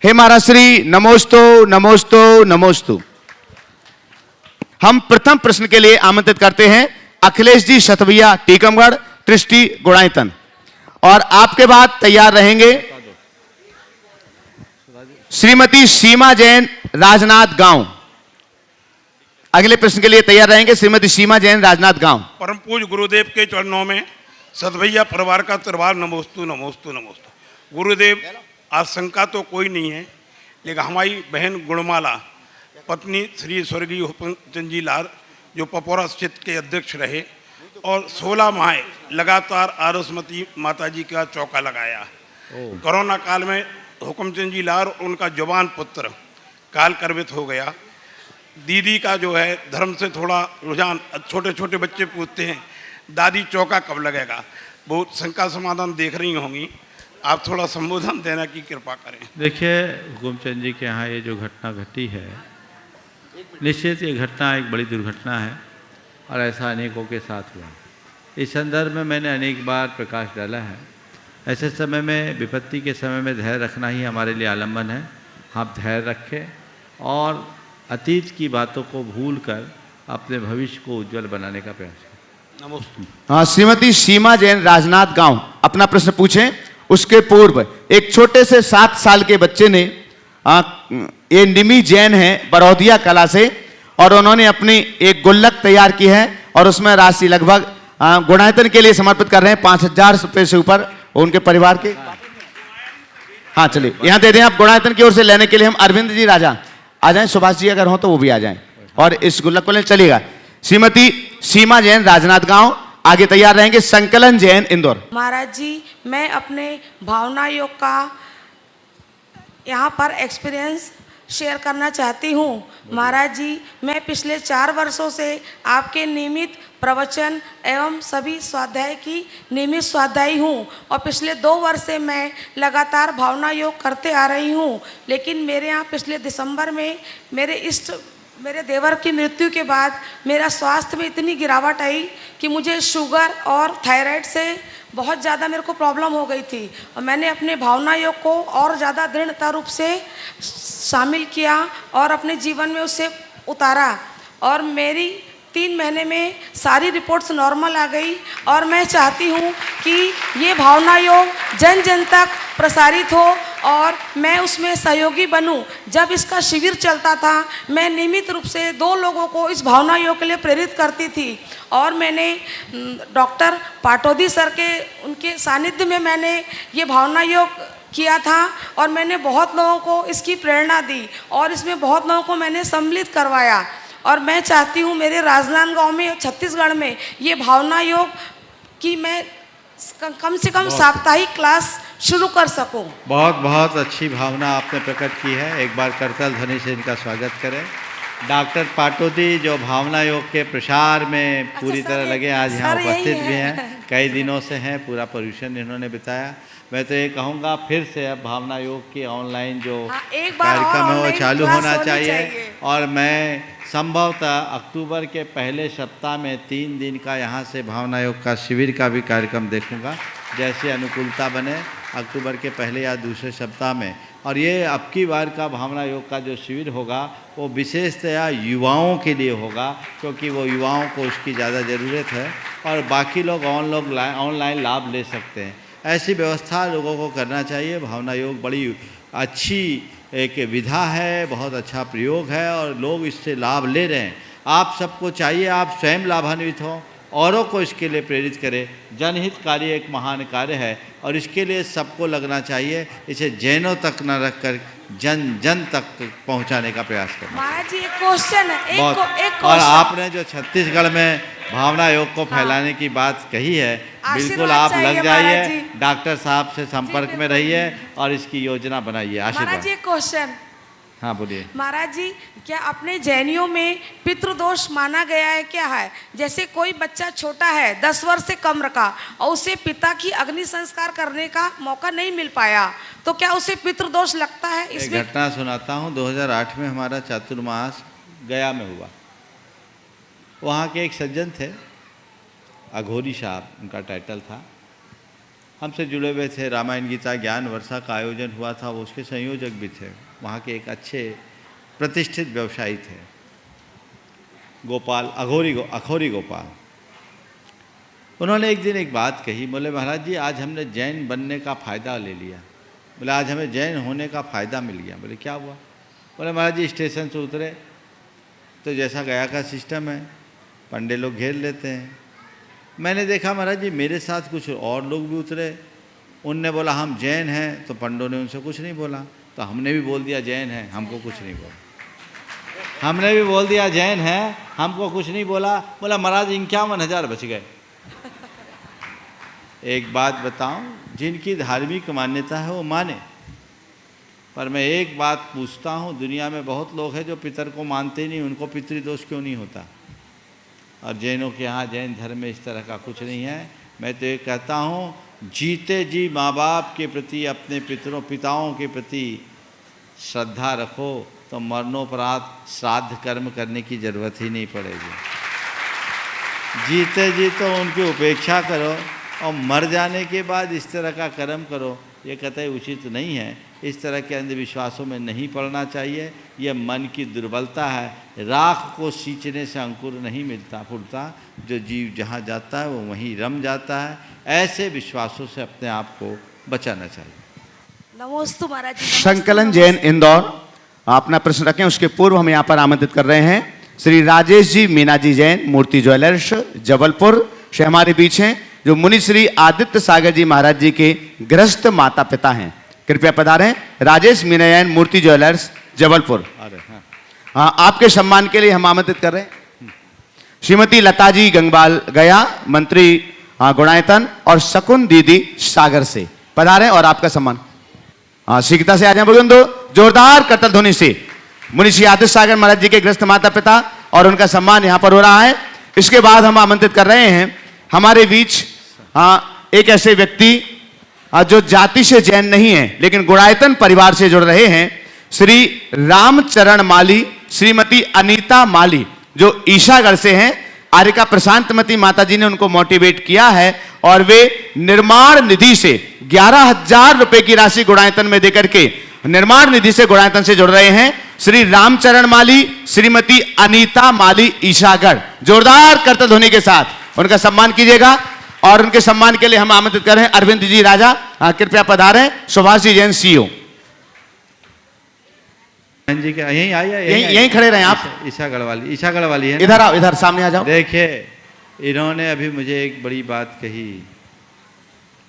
हे महाराष्ट्री नमोस्तु नमोस्तु नमोस्तु। हम प्रथम प्रश्न के लिए आमंत्रित करते हैं अखिलेश जी शतवैया टीकमगढ़ ट्रस्टी गुणायतन, और आपके बाद तैयार रहेंगे श्रीमती सीमा जैन राजनाथ गांव। अगले प्रश्न के लिए तैयार रहेंगे श्रीमती सीमा जैन राजनाथ गांव। परम पूज्य गुरुदेव के चरणों में सतभैया परिवार का त्रिवार नमोस्तु नमोस्तु नमोस्तु। गुरुदेव, आज शंका तो कोई नहीं है, लेकिन हमारी बहन गुणमाला पत्नी श्री स्वर्गीय हुकुमचंद जी लाल जो पपौरा क्षेत्र के अध्यक्ष रहे और 16 माह लगातार आरसमती माता जी का चौका लगाया। कोरोना काल में हुकुमचंद जी लाल और उनका जवान पुत्र काल करवित हो गया। दीदी का जो है धर्म से थोड़ा रुझान, छोटे छोटे बच्चे पूछते हैं दादी चौका कब लगेगा, वो शंका समाधान देख रही होंगी, आप थोड़ा संबोधन देने की कृपा करें। देखिए, हुकुमचंद जी के यहाँ ये जो घटना घटी है, निश्चित ये घटना एक बड़ी दुर्घटना है और ऐसा अनेकों के साथ हुआ। इस संदर्भ में मैंने अनेक बार प्रकाश डाला है। ऐसे समय में, विपत्ति के समय में धैर्य रखना ही हमारे लिए आलम्बन है। आप धैर्य रखें और अतीत की बातों को भूलकर अपने भविष्य को उज्जवल बनाने का प्रयास करें। नमस्ते। हाँ, श्रीमती सीमा जैन राजनाथ गांव अपना प्रश्न पूछें। उसके पूर्व एक छोटे से 7 साल के बच्चे ने ये निमी जैन है बरौदिया कला से, और उन्होंने अपनी एक गुल्लक तैयार की है और उसमें राशि लगभग गुणायतन के लिए समर्पित कर रहे हैं 5000 रुपये से ऊपर उनके परिवार के। हाँ चलिए, यहाँ दे दें आप गुणायतन की ओर से। लेने के लिए हम अरविंद जी राजा आ जाएं, सुभाष जी अगर हो तो वो भी आ जाएं और इस गुल्लक को ले चलिएगा। श्रीमती सीमा जैन राजनाथ गांव आगे तैयार रहेंगे संकलन जैन इंदौर। महाराज जी, मैं अपने भावना योग का यहाँ पर एक्सपीरियंस शेयर करना चाहती हूँ। महाराज जी, मैं पिछले 4 वर्षों से आपके नियमित प्रवचन एवं सभी स्वाध्याय की नियमित स्वाध्यायी हूँ और पिछले 2 वर्ष से मैं लगातार भावना योग करते आ रही हूँ। लेकिन मेरे यहाँ पिछले दिसंबर में मेरे देवर की मृत्यु के बाद मेरा स्वास्थ्य में इतनी गिरावट आई कि मुझे शुगर और थायराइड से बहुत ज़्यादा मेरे को प्रॉब्लम हो गई थी, और मैंने अपने भावना योग को और ज़्यादा दृढ़ता रूप से शामिल किया और अपने जीवन में उसे उतारा, और मेरी 3 महीने में सारी रिपोर्ट्स नॉर्मल आ गई। और मैं चाहती हूँ कि ये भावना योग जन जन तक प्रसारित हो और मैं उसमें सहयोगी बनूं। जब इसका शिविर चलता था, मैं नियमित रूप से 2 लोगों को इस भावना योग के लिए प्रेरित करती थी, और मैंने डॉक्टर पाटोदी सर के उनके सानिध्य में मैंने ये भावना योग किया था, और मैंने बहुत लोगों को इसकी प्रेरणा दी और इसमें बहुत लोगों को मैंने सम्मिलित करवाया। और मैं चाहती हूँ मेरे राजनांद गांव में, छत्तीसगढ़ में ये भावना योग की मैं कम से कम साप्ताहिक क्लास शुरू कर सकूं। बहुत बहुत अच्छी भावना आपने प्रकट की है। एक बार करताल ध्वनि से इनका स्वागत करें। डॉक्टर पाटोदी जो भावना योग के प्रसार में पूरी तरह लगे, आज यहाँ उपस्थित भी हैं, कई दिनों से हैं, पूरा पर्यूषण इन्होंने बिताया। मैं तो ये कहूँगा फिर से अब भावना योग की ऑनलाइन जो कार्यक्रम है वो चालू होना चाहिए, और मैं संभवतः अक्टूबर के पहले सप्ताह में 3 दिन का यहाँ से भावना योग का शिविर का भी कार्यक्रम देखूंगा, जैसे अनुकूलता बने अक्टूबर के पहले या दूसरे सप्ताह में। और ये अब की बार का भावना योग का जो शिविर होगा वो विशेषतया युवाओं के लिए होगा, क्योंकि वो युवाओं को उसकी ज़्यादा ज़रूरत है और बाकी लोग ऑनलाइन लाभ ले सकते हैं। ऐसी व्यवस्था लोगों को करना चाहिए। भावना योग बड़ी अच्छी एक विधा है, बहुत अच्छा प्रयोग है और लोग इससे लाभ ले रहे हैं। आप सबको चाहिए आप स्वयं लाभान्वित हों, औरों को इसके लिए प्रेरित करें। जनहित कार्य एक महान कार्य है और इसके लिए सबको लगना चाहिए। इसे जैनों तक न रखकर जन जन तक पहुंचाने का प्रयास करना। महाराज जी, एक क्वेश्चन है, एक और आपने जो छत्तीसगढ़ में भावना योग को फैलाने की बात कही है, बिल्कुल आप लग जाइए, डॉक्टर साहब से संपर्क में रहिए और इसकी योजना बनाइए। आशीर्वाद। महाराज जी, एक क्वेश्चन। हाँ बोलिए। महाराज जी, क्या अपने जैनियों में पितृदोष माना गया है क्या है? जैसे कोई बच्चा छोटा है, 10 वर्ष से कम का, और उसे पिता की अग्नि संस्कार करने का मौका नहीं मिल पाया, तो क्या उसे पितृदोष लगता है? इसमें एक घटना सुनाता हूँ। 2008 में हमारा चातुर्मास गया में हुआ। वहाँ के एक सज्जन थे, अघोरी साहब उनका टाइटल था। हमसे जुड़े हुए थे। रामायण गीता ज्ञान वर्षा का आयोजन हुआ था, वो उसके संयोजक भी थे। वहाँ के एक अच्छे प्रतिष्ठित व्यवसायी थे, गोपाल अखौरी गोपाल। उन्होंने एक दिन एक बात कही, बोले महाराज जी आज हमने जैन बनने का फ़ायदा ले लिया। बोले आज हमें जैन होने का फ़ायदा मिल गया। बोले क्या हुआ? बोले महाराज जी स्टेशन से उतरे तो जैसा गया का सिस्टम है, पंडे लोग घेर लेते हैं। मैंने देखा महाराज जी मेरे साथ कुछ और लोग भी उतरे, उनने बोला हम जैन हैं, तो पंडों ने उनसे कुछ नहीं बोला, तो हमने भी बोल दिया जैन है, हमको कुछ नहीं बोला। हमने भी बोल दिया जैन है, हमको कुछ नहीं बोला। बोला महाराज 51,000 बच गए। एक बात बताऊं, जिनकी धार्मिक मान्यता है वो माने, पर मैं एक बात पूछता हूँ, दुनिया में बहुत लोग हैं जो पितर को मानते नहीं, उनको पितृदोष क्यों नहीं होता? और जैनों के यहाँ जैन धर्म में इस तरह का कुछ नहीं है। मैं तो ये कहता हूँ, जीते जी माँ बाप के प्रति, अपने पिताओं के प्रति श्रद्धा रखो तो मरणोपरांत श्राद्ध कर्म करने की जरूरत ही नहीं पड़ेगी। जीते जी तो उनकी उपेक्षा करो और मर जाने के बाद इस तरह का कर्म करो, ये कतई उचित नहीं है। इस तरह के अंधविश्वासों में नहीं पड़ना चाहिए। यह मन की दुर्बलता है। राख को सींचने से अंकुर नहीं फूटता, जो जीव जहाँ जाता है वो वहीं रम जाता है। ऐसे विश्वासों से अपने आप को बचाना चाहिए। नमोस्तु महाराज जी। संकलन जैन इंदौर अपना प्रश्न रखें। उसके पूर्व हम यहाँ पर आमंत्रित कर रहे हैं श्री राजेश जी मीना जी जैन, मूर्ति ज्वेलर्स जबलपुर से हमारे बीच हैं, जो मुनि श्री आदित्य सागर जी महाराज जी के गृहस्थ माता पिता हैं। कृपया पधारें। राजेश मीना जैन, मूर्ति ज्वेलर्स जबलपुर। हाँ, आपके सम्मान के लिए हम आमंत्रित कर रहे हैं श्रीमती लता जी गंगवाल गया, मंत्री गुणायतन, और शकुन दीदी सागर से पधारें और आपका सम्मान। शीघ्रता से आ जाए बुजुर्गों, जोरदार करतल ध्वनि से मुनि श्री आदित्य सागर महाराज जी के गृहस्थ माता पिता और उनका सम्मान यहाँ पर हो रहा है। इसके बाद हम आमंत्रित कर रहे हैं हमारे बीच एक ऐसे व्यक्ति जो जाति से जैन नहीं है लेकिन गुणायतन परिवार से जुड़ रहे हैं, श्री रामचरण माली, श्रीमती अनीता माली, जो ईशागढ़ से हैं। आर्यका प्रशांतमती माता जी ने उनको मोटिवेट किया है और वे निर्माण निधि से 11,000 रुपए की राशि गुणायतन में देकर के निर्माण निधि से गुणायतन से जुड़ रहे हैं। श्री रामचरण माली, श्रीमती अनीता माली, ईशागढ़। जोरदार करतल ध्वनि के साथ उनका सम्मान कीजिएगा। और उनके सम्मान के लिए हम आमंत्रित कर रहे हैं अरविंद जी राजा, कृपया पधारें। सुभाष जी जैन सीईओ जी का यहीं खड़े रहे आप। ईशागढ़ वाली है। इधर आओ, इधर सामने आ जाओ। देखिए, इन्होंने अभी मुझे एक बड़ी बात कही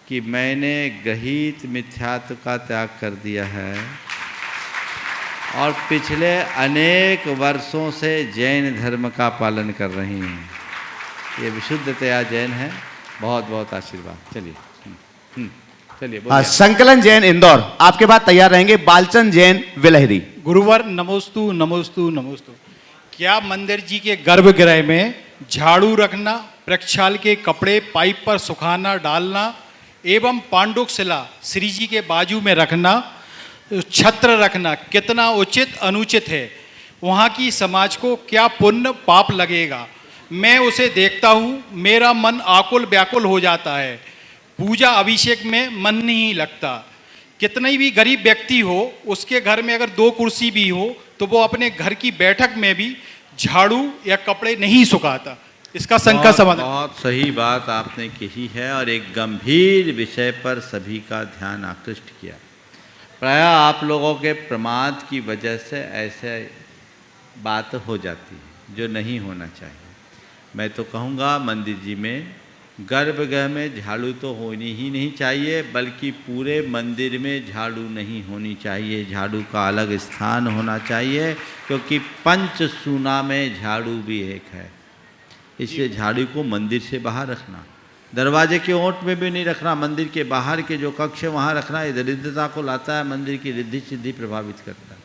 कि मैंने गृहीत मिथ्यात्व का त्याग कर दिया है और पिछले अनेक वर्षों से जैन धर्म का पालन कर रही हैं। ये विशुद्धतया जैन है। बहुत बहुत आशीर्वाद। चलिए चलिए। संकलन जैन इंदौर, आपके बाद तैयार रहेंगे बालचंद जैन विलहरी। गुरुवर नमोस्तु नमोस्तु नमोस्तु। क्या मंदिर जी के गर्भगृह में झाड़ू रखना, प्रक्षाल के कपड़े पाइप पर सुखाना डालना एवं पांडुक शिला श्री जी के बाजू में रखना, छत्र रखना कितना उचित अनुचित है? वहाँ की समाज को क्या पुण्य पाप लगेगा? मैं उसे देखता हूँ, मेरा मन आकुल व्याकुल हो जाता है। पूजा अभिषेक में मन नहीं लगता। कितनी भी गरीब व्यक्ति हो, उसके घर में अगर 2 कुर्सी भी हो तो वो अपने घर की बैठक में भी झाड़ू या कपड़े नहीं सुखाता। इसका शंका समाधान। बहुत सही बात आपने कही है और एक गंभीर विषय पर सभी का ध्यान आकृष्ट किया। प्राय आप लोगों के प्रमाद की वजह से ऐसे बात हो जाती है जो नहीं होना चाहिए। मैं तो कहूँगा मंदिर जी में गर्भगृह में झाड़ू तो होनी ही नहीं चाहिए, बल्कि पूरे मंदिर में झाड़ू नहीं होनी चाहिए। झाड़ू का अलग स्थान होना चाहिए, क्योंकि पंचसूना में झाड़ू भी एक है। इसलिए झाड़ू को मंदिर से बाहर रखना, दरवाजे के ओंठ में भी नहीं रखना। मंदिर के बाहर के जो कक्ष है वहाँ रखना। ये दरिद्रता को लाता है, मंदिर की रिद्धि सिद्धि प्रभावित करता है।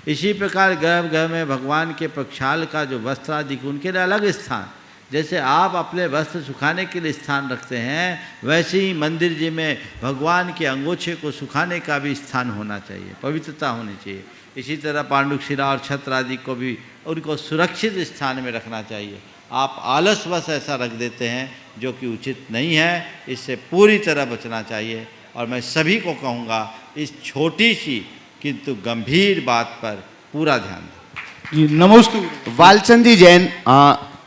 इसी प्रकार गर्भगृह में भगवान के प्रक्षाल का जो वस्त्र आदि उनके लिए अलग स्थान, जैसे आप अपने वस्त्र सुखाने के लिए स्थान रखते हैं, वैसे ही मंदिर जी में भगवान के अंगोछे को सुखाने का भी स्थान होना चाहिए, पवित्रता होनी चाहिए। इसी तरह पांडुक शिला और छत्र आदि को भी उनको सुरक्षित स्थान में रखना चाहिए। आप आलसवश ऐसा रख देते हैं जो कि उचित नहीं है। इससे पूरी तरह बचना चाहिए और मैं सभी को कहूँगा इस छोटी सी किंतु गंभीर बात पर पूरा ध्यान दें। जी नमोस्तु। वालचंद जी जैन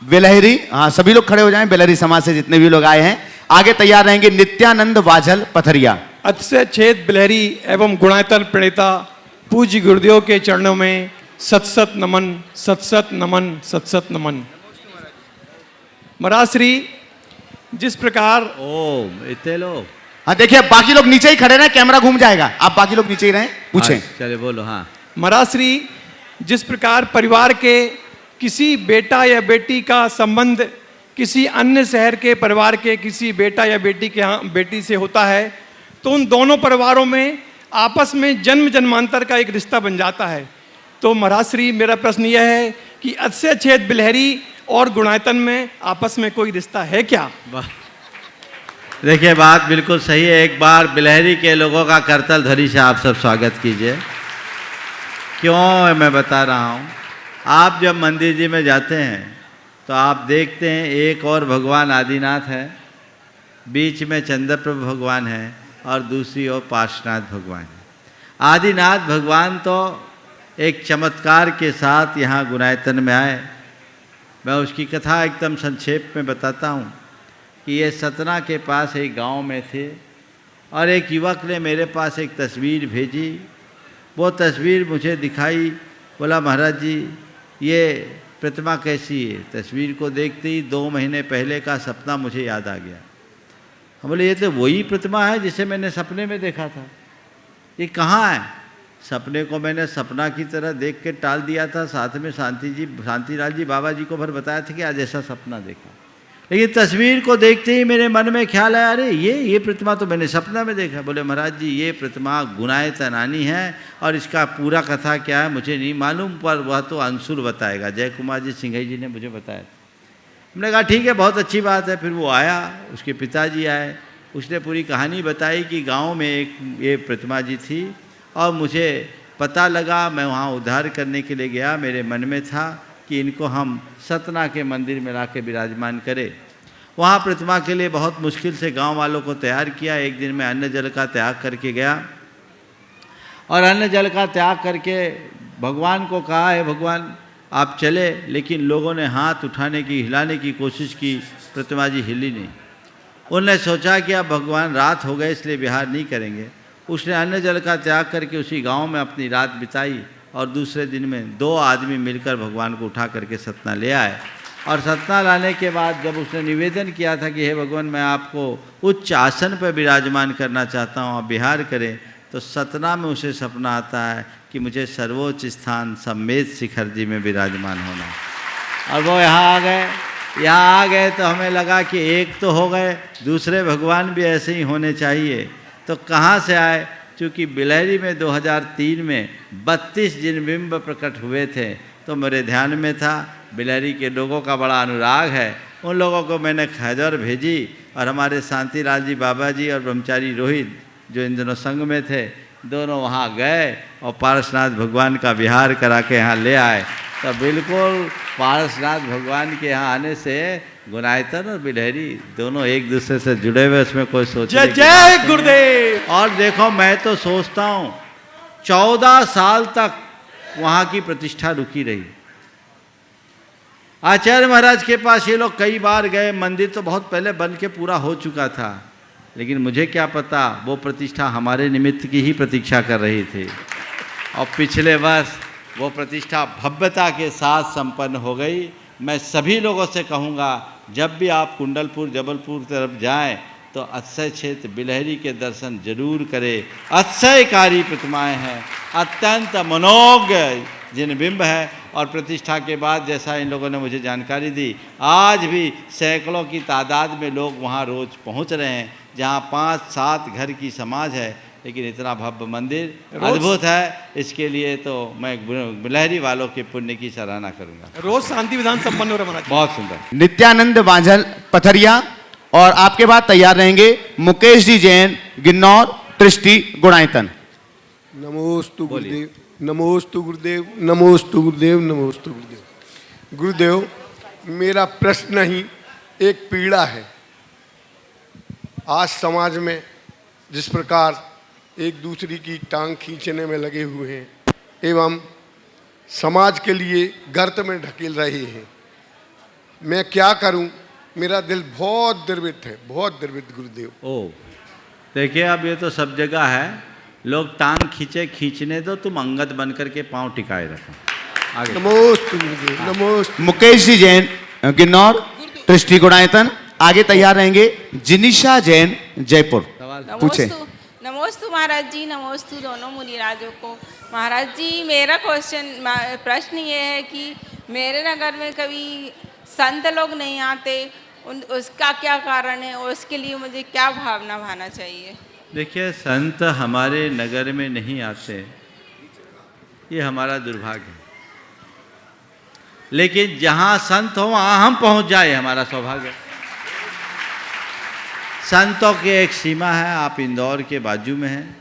बेलहरी, हाँ सभी लोग खड़े हो जाएं, बेलहरी समाज से जितने भी लोग आए हैं। आगे तैयार रहेंगे नित्यानंद वाझल पथरिया। अतिशय छेद बिलहरी एवं गुणायतन प्रणेता पूज्य गुरुदेव के चरणों में सत सत नमन, सत सत नमन, सत सत नमन। महाराज श्री जिस प्रकार ओम इतने लोग, हाँ देखिए बाकी लोग नीचे ही खड़े रहें, कैमरा घूम जाएगा, आप बाकी लोग नीचे ही रहें, पूछें। चले बोलो। हाँ महाराज श्री जिस प्रकार परिवार के किसी बेटा या बेटी का संबंध किसी अन्य शहर के परिवार के किसी बेटा या बेटी के यहाँ बेटी से होता है, तो उन दोनों परिवारों में आपस में जन्म जन्मांतर का एक रिश्ता बन जाता है। तो महाराज श्री मेरा प्रश्न यह है कि अतिशय छेद बिलहरी और गुणायतन में आपस में कोई रिश्ता है क्या? देखिए बात बिल्कुल सही है। एक बार बिलहरी के लोगों का करतल ध्वनि से आप सब स्वागत कीजिए। क्यों मैं बता रहा हूँ, आप जब मंदिर जी में जाते हैं तो आप देखते हैं एक और भगवान आदिनाथ है, बीच में चंद्रप्रभु भगवान है और दूसरी ओर पार्श्वनाथ भगवान है। आदिनाथ भगवान तो एक चमत्कार के साथ यहाँ गुणायतन में आए। मैं उसकी कथा एकदम संक्षेप में बताता हूँ कि ये सतना के पास एक गांव में थे और एक युवक ने मेरे पास एक तस्वीर भेजी। वो तस्वीर मुझे दिखाई, बोला महाराज जी ये प्रतिमा कैसी है? तस्वीर को देखते ही 2 महीने पहले का सपना मुझे याद आ गया। हम बोले ये तो वही प्रतिमा है जिसे मैंने सपने में देखा था, ये कहाँ है? सपने को मैंने सपना की तरह देख के टाल दिया था, साथ में शांतिलाल जी बाबा जी को भर बताया था कि आज ऐसा सपना देखा। लेकिन तस्वीर को देखते ही मेरे मन में ख्याल आया, अरे ये प्रतिमा तो मैंने सपना में देखा। बोले महाराज जी ये प्रतिमा गुणायतनानी है और इसका पूरा कथा क्या है मुझे नहीं मालूम, पर वह तो अंशुल बताएगा। जय कुमार जी सिंघई जी ने मुझे बताया। हमने कहा ठीक है, बहुत अच्छी बात है। फिर वो आया, उसके पिताजी आए, उसने पूरी कहानी बताई कि गांव में एक ये प्रतिमा जी थी और मुझे पता लगा, मैं वहाँ उद्धार करने के लिए गया। मेरे मन में था कि इनको हम सतना के मंदिर में ला के विराजमान करें। वहाँ प्रतिमा के लिए बहुत मुश्किल से गांव वालों को तैयार किया। एक दिन मैं अन्न जल का त्याग करके गया और अन्न जल का त्याग करके भगवान को कहा, है भगवान आप चले, लेकिन लोगों ने हाथ उठाने की हिलाने की कोशिश की, प्रतिमा जी हिली नहीं। उन्होंने सोचा कि अब भगवान रात हो गए इसलिए विहार नहीं करेंगे। उसने अन्न जल का त्याग करके उसी गांव में अपनी रात बिताई और दूसरे दिन में 2 आदमी मिलकर भगवान को उठा करके सतना ले आए। और सतना लाने के बाद जब उसने निवेदन किया था कि हे भगवान मैं आपको उच्च आसन पर विराजमान करना चाहता हूँ, आप विहार करें, तो सतना में उसे सपना आता है कि मुझे सर्वोच्च स्थान सम्मेद शिखर जी में विराजमान होना। और वो यहाँ आ गए तो हमें लगा कि एक तो हो गए, दूसरे भगवान भी ऐसे ही होने चाहिए। तो कहाँ से आए? चूँकि बिलहरी में 2003 में 32 जिन बिंब प्रकट हुए थे, तो मेरे ध्यान में था बिलहरी के लोगों का बड़ा अनुराग है। उन लोगों को मैंने खजर भेजी और हमारे शांतिलाल जी बाबा जी और ब्रह्मचारी रोहित जो इन दोनों संग में थे, दोनों वहाँ गए और पारसनाथ भगवान का विहार करा के यहाँ ले आए। तो बिल्कुल पारसनाथ भगवान के यहाँ आने से गुणायतन और बिलहरी दोनों एक दूसरे से जुड़े हुए, उसमें कोई सोच जय जय गुरुदेव। और देखो मैं तो सोचता हूँ 14 साल तक वहाँ की प्रतिष्ठा रुकी रही। आचार्य महाराज के पास ये लोग कई बार गए, मंदिर तो बहुत पहले बन के पूरा हो चुका था, लेकिन मुझे क्या पता वो प्रतिष्ठा हमारे निमित्त की ही प्रतीक्षा कर रही थी। और पिछले वर्ष वो प्रतिष्ठा भव्यता के साथ संपन्न हो गई। मैं सभी लोगों से कहूँगा जब भी आप कुंडलपुर जबलपुर तरफ जाएं तो अक्षय क्षेत्र बिलहरी के दर्शन जरूर करें। अक्षयकारी प्रतिमाएँ हैं, अत्यंत मनोज्ञ जिन बिंब है। और प्रतिष्ठा के बाद जैसा इन लोगों ने मुझे जानकारी दी, आज भी सैकड़ों की तादाद में लोग वहाँ रोज़ पहुँच रहे हैं, जहाँ 5-7 घर की समाज है, लेकिन इतना भव्य मंदिर अद्भुत है। इसके लिए तो मैं बिलहरी वालों के पुण्य की सराहना करूँगा। रोज शांति विधान संपन्न हो रहा महाराज। बहुत सुंदर। नित्यानंद वाझल पथरिया और आपके बाद तैयार रहेंगे मुकेश जी जैन गिन्नौर दृष्टि गुणायतन। नमोस्तु गुरुदेव, नमोस्तु गुरुदेव, नमोस्तु गुरुदेव, नमोस्तु गुरुदेव। गुरुदेव मेरा प्रश्न नहीं एक पीड़ा है। आज समाज में जिस प्रकार एक दूसरे की टांग खींचने में लगे हुए हैं एवं समाज के लिए गर्त में ढकेल रहे हैं, मैं क्या करूं? मेरा दिल बहुत द्रवित है, बहुत द्रवित गुरुदेव। ओ देखिए, अब ये तो सब जगह है, लोग टांग खींचने दो, तुम अंगद बन करके पांव टिकाए रखो। आगे। नमोस्तु गुरुदेव, नमोस्तु। मुकेश जी जैन गिन्नौर दृष्टि गुणायतन आगे तैयार रहेंगे। जिनिशा जैन जयपुर पूछे। नमोस्तु महाराज जी, नमोस्तु दोनों मुनिराजों को। महाराज जी, मेरा प्रश्न ये है कि मेरे नगर में कभी संत लोग नहीं आते, उसका क्या कारण है और उसके लिए मुझे क्या भावना भाना चाहिए? देखिए, संत हमारे नगर में नहीं आते, ये हमारा दुर्भाग्य है, लेकिन जहाँ संत हो वहाँ हम पहुँच जाए, हमारा सौभाग्य। संतों की एक सीमा है। आप इंदौर के बाजू में हैं,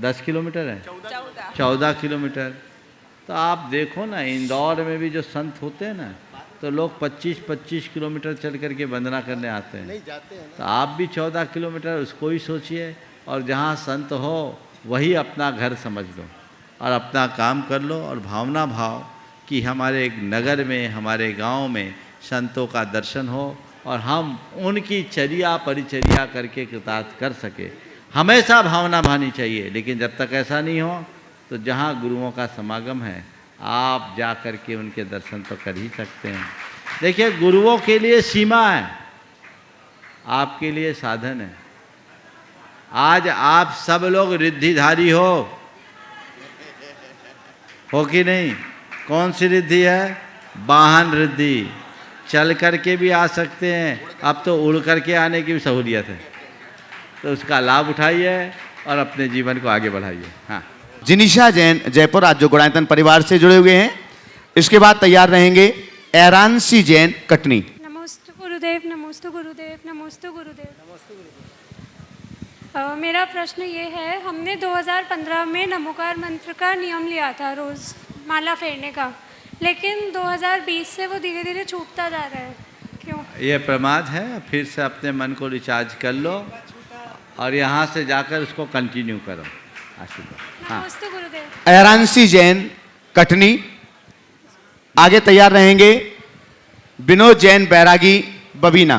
10 किलोमीटर है, 14 किलोमीटर। तो आप देखो ना, इंदौर में भी जो संत होते हैं ना, तो लोग 25-25 किलोमीटर चल करके वंदना करने आते हैं। तो आप भी 14 किलोमीटर उसको ही सोचिए, और जहाँ संत हो वही अपना घर समझ लो और अपना काम कर लो, और भावना भाव कि हमारे नगर में, हमारे गांव में संतों का दर्शन हो और हम उनकी चर्या परिचर्या करके कृतार्थ कर सके। हमेशा भावना भानी चाहिए, लेकिन जब तक ऐसा नहीं हो तो जहाँ गुरुओं का समागम है आप जा कर के उनके दर्शन तो कर ही सकते हैं। देखिए, गुरुओं के लिए सीमा है, आपके लिए साधन है। आज आप सब लोग रिद्धिधारी हो कि नहीं? कौन सी रिद्धि है? वाहन रिद्धि। चल करके भी आ सकते हैं, अब तो उड़ करके आने की भी सहूलियत है, तो उसका लाभ उठाइए और अपने जीवन को आगे बढ़ाइए। हाँ। जिनिशा जैन जयपुर आज जो गुणायतन परिवार से जुड़े हुए हैं। इसके बाद तैयार रहेंगे एरांशी जैन कटनी। नमोस्तु गुरुदेव, नमोस्तु गुरुदेव, नमोस्तु गुरुदेव। मेरा प्रश्न ये है, हमने 2015 में नमोकार मंत्र का नियम लिया था रोज़ माला फेरने का, लेकिन 2020 से वो धीरे धीरे छूटता जा रहा है, क्यों? ये प्रमाद है। फिर से अपने मन को रिचार्ज कर लो और यहाँ से जाकर उसको कंटिन्यू करो। हाँ। नमोस्तु गुरुदेव। एरांशी जैन कटनी आगे तैयार रहेंगे। विनोद जैन बैरागी बबीना।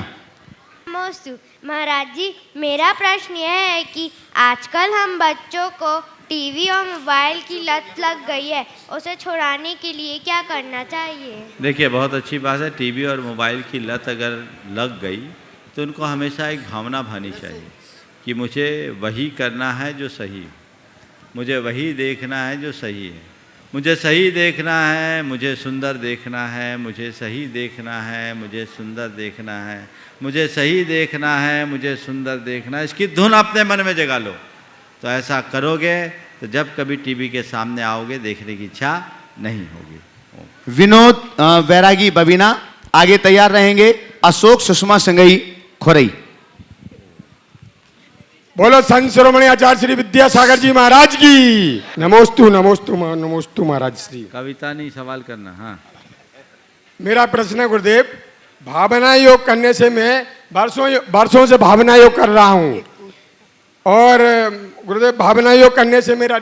नमोस्तु महाराज जी, मेरा प्रश्न यह है कि आजकल हम बच्चों को टीवी और मोबाइल की लत लग गई है, उसे छुड़ाने के लिए क्या करना चाहिए? देखिए, बहुत अच्छी बात है। टीवी और मोबाइल की लत अगर लग गई तो उनको हमेशा एक भावना भानी चाहिए कि मुझे वही करना है जो सही है, मुझे वही देखना है जो सही है, मुझे सही देखना है, मुझे सुंदर देखना है, मुझे सही देखना है, मुझे सुंदर देखना है, मुझे सही देखना है, मुझे सुंदर देखना है। इसकी धुन अपने मन में जगा लो। तो ऐसा करोगे तो जब कभी टीवी के सामने आओगे देखने की इच्छा नहीं होगी। विनोद बैरागी बबीना आगे तैयार रहेंगे। अशोक सुषमा संगई खोरई। बोलो संत शिरोमणि आचार्य श्री विद्यासागर जी महाराज की नमोस्तु। नमोस्तु नमोस्तु महाराज श्री। कविता नहीं, सवाल करना। हाँ। मेरा प्रश्न है गुरुदेव, भावना योग करने से मैं वर्षों से भावना योग कर रहा हूँ, और गुरुदेव भावना योग करने से मेरा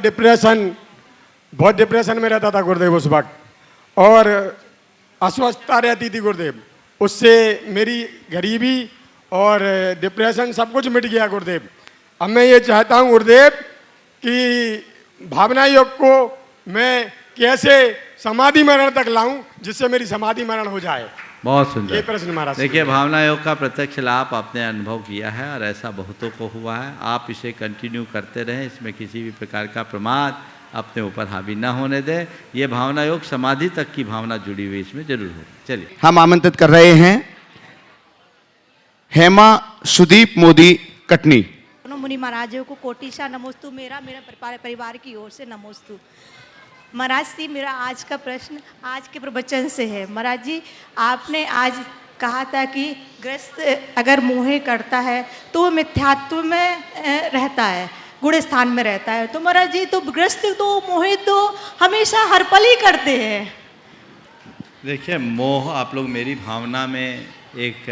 बहुत डिप्रेशन में रहता था गुरुदेव उस वक्त, और अस्वस्थता रहती थी गुरुदेव। उससे मेरी गरीबी और डिप्रेशन सब कुछ मिट गया गुरुदेव। अब मैं ये चाहता हूँ गुरुदेव कि भावना योग को मैं कैसे समाधि मरण तक लाऊं, जिससे मेरी समाधि मरण हो जाए। बहुत सुंदर। ये प्रश्न महाराज। देखिए, भावना योग का प्रत्यक्ष लाभ आपने अनुभव किया है और ऐसा बहुतों को हुआ है। आप इसे कंटिन्यू करते रहें, इसमें किसी भी प्रकार का प्रमाद अपने ऊपर हावी न होने दें। ये भावना योग समाधि तक की भावना जुड़ी हुई इसमें जरूर हो। चलिए, हम आमंत्रित कर रहे हैं हेमा सुदीप मोदी कटनी। मुनि महाराजों को कोटिशा नमोस्तु। मेरा परिवार की ओर से नमोस्तु। महाराज जी, मेरा आज का प्रश्न आज के प्रवचन से है। महाराज जी, आपने आज कहा था कि ग्रस्त अगर मोह करता है तो वो मिथ्यात्व में रहता है, गुण स्थान में रहता है। तो महाराज जी, तो ग्रस्त तो मोह तो हमेशा हर पल ही करते हैं। देखिए, मोह, आप लोग मेरी भावना में एक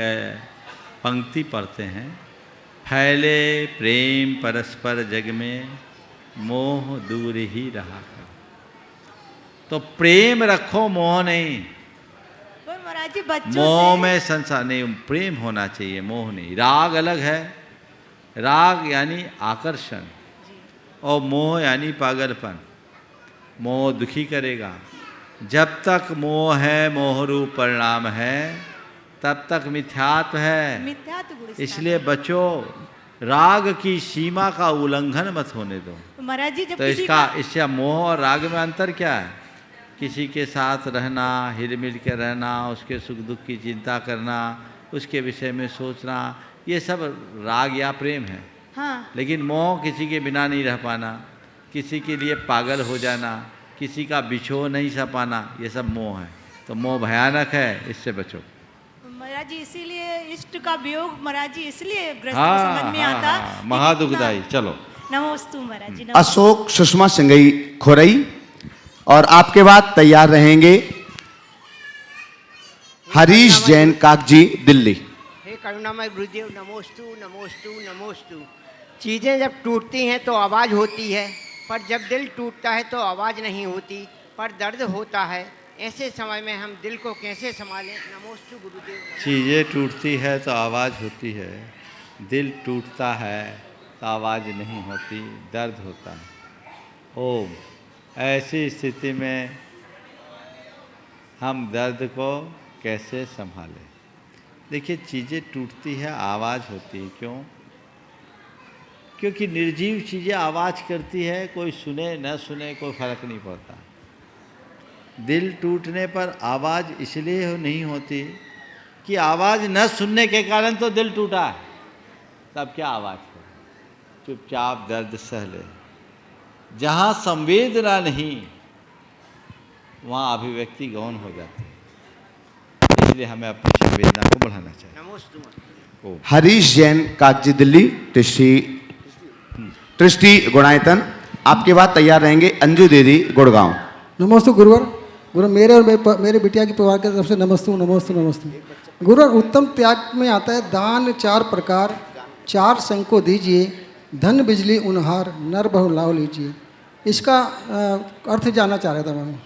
पंक्ति पढ़ते हैं, फैले प्रेम परस्पर जग में, मोह दूर ही रहा कर। तो प्रेम रखो, मोह नहीं। पर महाराज जी बच्चों मोह से में संसार नहीं, प्रेम होना चाहिए, मोह नहीं। राग अलग है, राग यानी आकर्षण, और मोह यानी पागलपन। मोह दुखी करेगा। जब तक मोह है, मोह रूप परिणाम है, तब तक मिथ्यात्व है। मिथ्यात्व गुण स्नान। इसलिए बच्चों, राग की सीमा का उल्लंघन मत होने दो। महाराज जी जब तो किसी इसका का इससे मोह और राग में अंतर क्या है? किसी के साथ रहना, हिल मिल के रहना, उसके सुख दुख की चिंता करना, उसके विषय में सोचना, ये सब राग या प्रेम है। हाँ लेकिन मोह किसी के बिना नहीं रह पाना, किसी के लिए पागल हो जाना, किसी का बिछो नहीं सपाना, ये सब मोह है। तो मोह भयानक है, इससे बचो। महाराज जी इसीलिए इष्ट का वियोग महाराज जी इसलिए ग्रस्त को समझ में आता हाँ, महादुखदाई। चलो, नमोस्तु महाराज जी। नमोस्तु। अशोक सुषमा सिंगई खोरई, और आपके बाद तैयार रहेंगे हरीश जैन कागजी दिल्ली। हे करुणामय गुरुदेव, नमोस्तु नमोस्तु नमोस्तु। चीज़ें जब टूटती हैं तो आवाज़ होती है, पर जब दिल टूटता है तो आवाज़ नहीं होती, पर दर्द होता है। ऐसे समय में हम दिल को कैसे संभालें? नमोस्तु गुरुदेव। चीज़ें टूटती है तो आवाज़ होती है, दिल टूटता है तो आवाज़ नहीं होती, दर्द होता है। ओम। ऐसी स्थिति में हम दर्द को कैसे संभालें? देखिए, चीज़ें टूटती है, आवाज़ होती है। क्यों? क्योंकि निर्जीव चीज़ें आवाज़ करती है, कोई सुने न सुने कोई फर्क नहीं पड़ता। दिल टूटने पर आवाज़ इसलिए नहीं होती कि आवाज़ न सुनने के कारण तो दिल टूटा है, तब क्या आवाज़ हो? चुपचाप दर्द सह ले। जहाँ संवेदना नहीं, वहाँ अभिव्यक्ति गौण हो जाती है। इसलिए हमें अपनी संवेदना को बढ़ाना चाहिए। नमोस्तु। हरीश जैन कागजी दिल्ली, ट्रस्टी गुणायतन। आपके बाद तैयार रहेंगे अंजू दीदी गुड़गांव। नमस्ते गुरुवर। गुरु मेरे और मेरे बिटिया के परिवार की तरफ से नमस्ते नमस्ते नमस्ते। गुरुवर, उत्तम त्याग में आता है दान 4 प्रकार, 4 संग को दीजिए, धन बिजली उनहार, नर बहु लाभ लीजिए। इसका अर्थ जानना चाह रहा था मैं।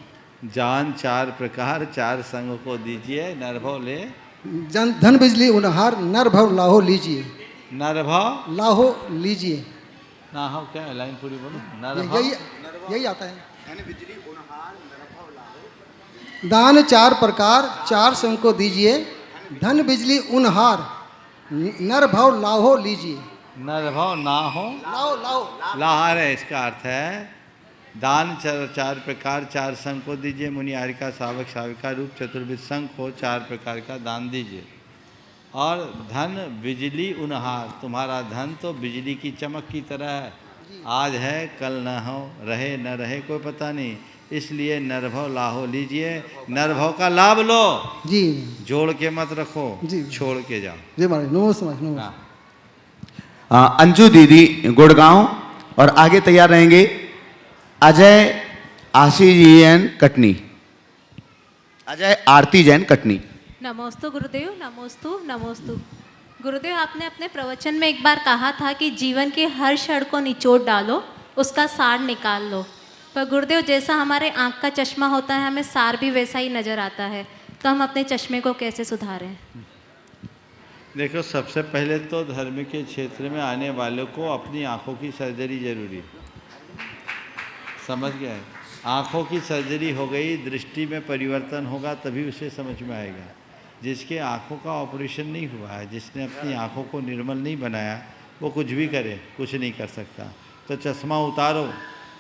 जान 4 प्रकार, 4 संग को दीजिए, नरभव ले। धन बिजली उनहार, नर भव लाहो लीजिए। नरभव लाहो लीजिए। ना हो क्या है? लाइन पूरी बोलो। यही आता है। दान 4 प्रकार, 4 संग को दीजिए, धन बिजली उनहार, नर भव लाहो लीजिए। नरभव ना हो, लाहो लाहो लाहार है। इसका अर्थ है दान 4 प्रकार, 4 संग को दीजिए। मुनिहारिका सावक साविका रूप चतुर्विध संग को 4 प्रकार का दान दीजिए। और धन बिजली उनहार, तुम्हारा धन तो बिजली की चमक की तरह है, आज है कल न हो, रहे न रहे कोई पता नहीं। इसलिए नरभव लाहो लीजिए, नरभव का लाभ लो जी, जोड़ के मत रखो जी, छोड़ के जाओ। जी महाराज, नमस्ते नमस्ते। अंजू दीदी गुड़गांव, और आगे तैयार रहेंगे अजय आशीष जैन कटनी, अजय आरती जैन कटनी। नमोस्तु गुरुदेव, नमोस्तु नमोस्तु। गुरुदेव, आपने अपने प्रवचन में एक बार कहा था कि जीवन के हर क्षण को निचोड़ डालो, उसका सार निकाल लो। पर गुरुदेव, जैसा हमारे आँख का चश्मा होता है, हमें सार भी वैसा ही नज़र आता है, तो हम अपने चश्मे को कैसे सुधारें? देखो, सबसे पहले तो धर्म के क्षेत्र में आने वालों को अपनी आँखों की सर्जरी जरूरी, समझ गए? आँखों की सर्जरी हो गई, दृष्टि में परिवर्तन होगा, तभी उसे समझ में आएगा। जिसके आँखों का ऑपरेशन नहीं हुआ है, जिसने अपनी आँखों को निर्मल नहीं बनाया, वो कुछ भी करे कुछ नहीं कर सकता। तो चश्मा उतारो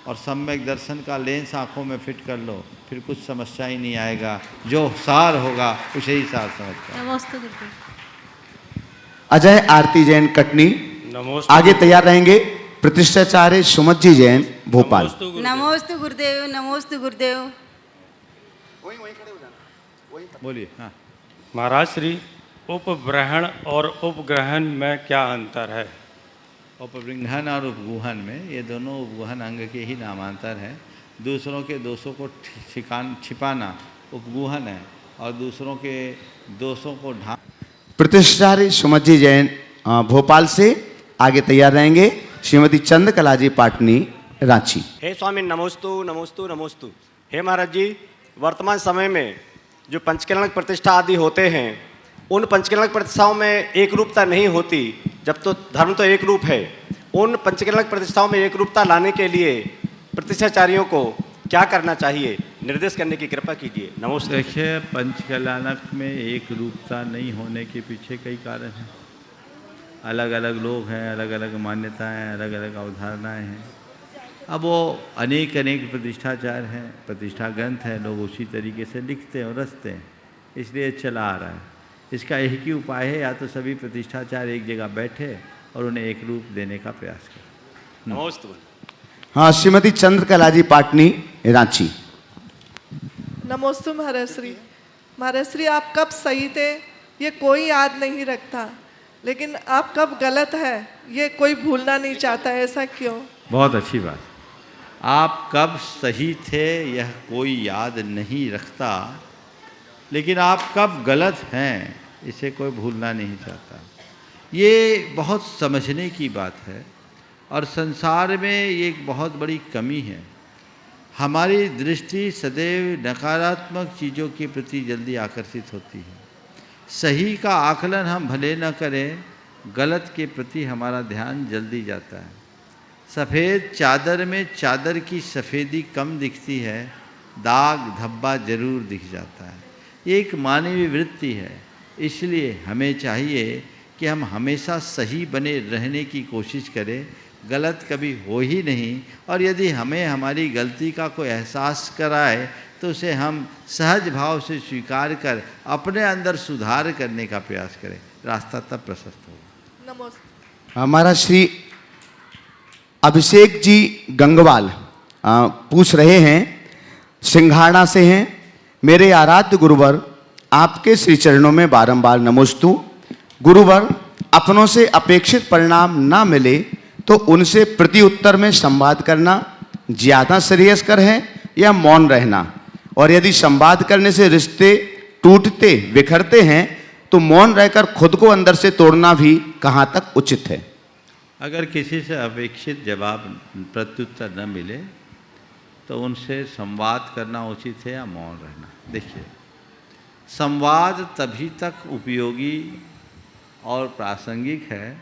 और सम्यक दर्शन का लेंस आँखों में फिट कर लो, फिर कुछ समस्या ही नहीं आएगा। जो सार होगा उसे ही सार समझता है। नमस्ते गुरुदेव। अजय आरती जैन कटनी। आगे तैयार रहेंगे प्रतिष्ठाचार्य सुमत जी जैन भोपाल। नमोस्तु गुरुदेव, नमोस्तु गुरुदेव। बोलिए। हाँ महाराज श्री, उपग्रहण और उपग्रहण में क्या अंतर है? उपबृंहन और उपगुहन में, ये दोनों उपगुहन अंग के ही नामांतर हैं। दूसरों के दोषों को छिपाना उपगुहन है, और दूसरों के दोषों को ढांक। प्रतिष्ठाचार्य सुमति जैन भोपाल से आगे तैयार रहेंगे। श्रीमती चंद्रकला जी पाटनी रांची। हे स्वामी नमोस्तु नमोस्तु नमोस्तु। हे महाराज जी, वर्तमान समय में जो पंचकल्याणक प्रतिष्ठा आदि होते हैं, उन पंचकल्याणक प्रतिष्ठाओं में एक रूपता नहीं होती, जब तो धर्म तो एक रूप है। उन पंचकल्याणक प्रतिष्ठाओं में एक रूपता लाने के लिए प्रतिष्ठाचार्यों को क्या करना चाहिए, निर्देश करने की कृपा कीजिए। नमस्ते। देखिए, पंचकल्याणक में एक रूपता नहीं होने के पीछे कई कारण हैं। अलग अलग लोग हैं, अलग अलग मान्यताएं हैं, अलग अलग अवधारणाएं हैं। अब वो अनेक प्रतिष्ठाचार हैं, प्रतिष्ठा ग्रंथ हैं, लोग उसी तरीके से लिखते हैं और रचते हैं, इसलिए चला आ रहा है। इसका एक ही उपाय है, या तो सभी प्रतिष्ठाचार एक जगह बैठे और उन्हें एक रूप देने का प्रयास करें। नमस्ते। हाँ, श्रीमती चंद्रकला जी पाटनी रांची। नमोस्तु महाराज श्री। महाराज श्री, आप कब सही थे ये कोई याद नहीं रखता, लेकिन आप कब गलत है ये कोई भूलना नहीं चाहता, ऐसा क्यों? बहुत अच्छी बात। आप कब सही थे यह कोई याद नहीं रखता, लेकिन आप कब गलत हैं इसे कोई भूलना नहीं चाहता। ये बहुत समझने की बात है और संसार में ये एक बहुत बड़ी कमी है। हमारी दृष्टि सदैव नकारात्मक चीज़ों के प्रति जल्दी आकर्षित होती है। सही का आकलन हम भले न करें, गलत के प्रति हमारा ध्यान जल्दी जाता है। सफ़ेद चादर में चादर की सफ़ेदी कम दिखती है, दाग धब्बा जरूर दिख जाता है। ये एक मानवीय वृत्ति है। इसलिए हमें चाहिए कि हम हमेशा सही बने रहने की कोशिश करें, गलत कभी हो ही नहीं। और यदि हमें हमारी गलती का कोई एहसास कराए तो उसे हम सहज भाव से स्वीकार कर अपने अंदर सुधार करने का प्रयास करें, रास्ता तब प्रशस्त होगा। नमस्ते। हमारा श्री अभिषेक जी गंगवाल पूछ रहे हैं, सिंघाड़ा से हैं। मेरे आराध्य गुरुवर, आपके श्री चरणों में बारंबार नमोस्तु। गुरुवर, अपनों से अपेक्षित परिणाम ना मिले तो उनसे प्रति उत्तर में संवाद करना ज़्यादा श्रेयस्कर है या मौन रहना? और यदि संवाद करने से रिश्ते टूटते बिखरते हैं तो मौन रहकर खुद को अंदर से तोड़ना भी कहाँ तक उचित है? अगर किसी से अपेक्षित जवाब प्रत्युत्तर न मिले तो उनसे संवाद करना उचित है या मौन रहना? देखिए, संवाद तभी तक उपयोगी और प्रासंगिक है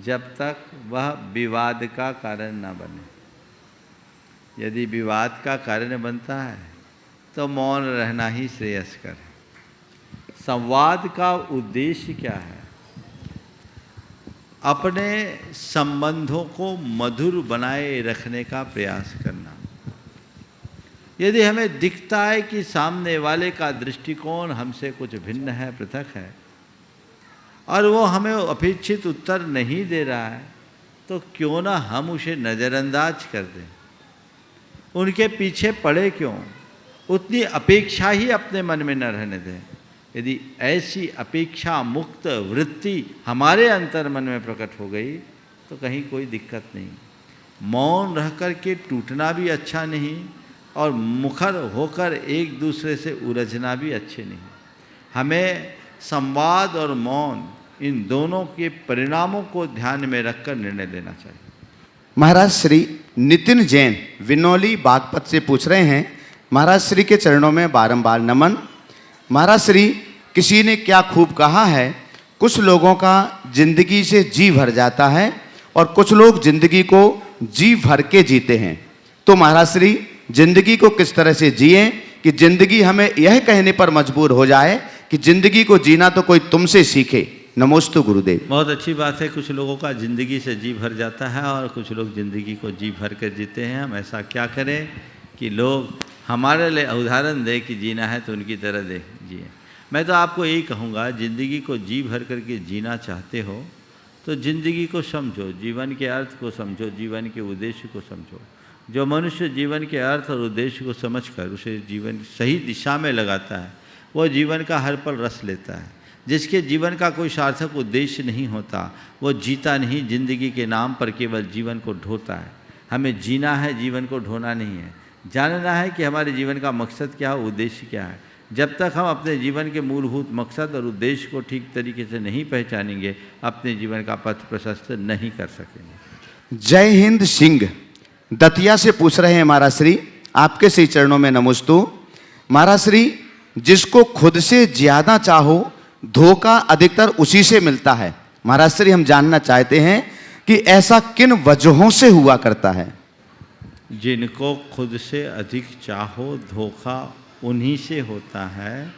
जब तक वह विवाद का कारण न बने। यदि विवाद का कारण बनता है तो मौन रहना ही श्रेयस्कर है। संवाद का उद्देश्य क्या है? अपने संबंधों को मधुर बनाए रखने का प्रयास करना। यदि हमें दिखता है कि सामने वाले का दृष्टिकोण हमसे कुछ भिन्न है, पृथक है, और वो हमें अपेक्षित उत्तर नहीं दे रहा है, तो क्यों ना हम उसे नज़रअंदाज कर दें। उनके पीछे पड़े क्यों? उतनी अपेक्षा ही अपने मन में न रहने दें। यदि ऐसी अपेक्षा मुक्त वृत्ति हमारे अंतर मन में प्रकट हो गई तो कहीं कोई दिक्कत नहीं। मौन रह कर के टूटना भी अच्छा नहीं और मुखर होकर एक दूसरे से उलझना भी अच्छे नहीं। हमें संवाद और मौन, इन दोनों के परिणामों को ध्यान में रखकर निर्णय लेना चाहिए। महाराज श्री नितिन जैन विनोली बागपत से पूछ रहे हैं, महाराज श्री के चरणों में बारंबार नमन। महाराज श्री, किसी ने क्या खूब कहा है, कुछ लोगों का जिंदगी से जी भर जाता है और कुछ लोग जिंदगी को जी भर के जीते हैं। तो महाराज श्री, जिंदगी को किस तरह से जिए कि जिंदगी हमें यह कहने पर मजबूर हो जाए कि जिंदगी को जीना तो कोई तुमसे सीखे। नमोस्तु गुरुदेव। बहुत अच्छी बात है। कुछ लोगों का ज़िंदगी से जी भर जाता है और कुछ लोग ज़िंदगी को जी भर कर जीते हैं। हम ऐसा क्या करें कि लोग हमारे लिए उदाहरण दें कि जीना है तो उनकी तरह दे जिए। मैं तो आपको यही कहूँगा, ज़िंदगी को जी भर करके जीना चाहते हो तो ज़िंदगी को समझो, जीवन के अर्थ को समझो, जीवन के उद्देश्य को समझो। जो मनुष्य जीवन के अर्थ और उद्देश्य को समझकर उसे जीवन सही दिशा में लगाता है, वह जीवन का हर पल रस लेता है। जिसके जीवन का कोई सार्थक उद्देश्य नहीं होता, वो जीता नहीं, जिंदगी के नाम पर केवल जीवन को ढोता है। हमें जीना है, जीवन को ढोना नहीं है। जानना है कि हमारे जीवन का मकसद क्या है, उद्देश्य क्या है। जब तक हम अपने जीवन के मूलभूत मकसद और उद्देश्य को ठीक तरीके से नहीं पहचानेंगे, अपने जीवन का पथ प्रशस्त नहीं कर सकेंगे। जय हिंद सिंह दतिया से पूछ रहे हैं महाराज श्री, आपके श्री चरणों में नमोस्तु। महाराज श्री, जिसको खुद से ज्यादा चाहो धोखा अधिकतर उसी से मिलता है। महाराज श्री, हम जानना चाहते हैं कि ऐसा किन वजहों से हुआ करता है। जिनको खुद से अधिक चाहो धोखा उन्हीं से होता है।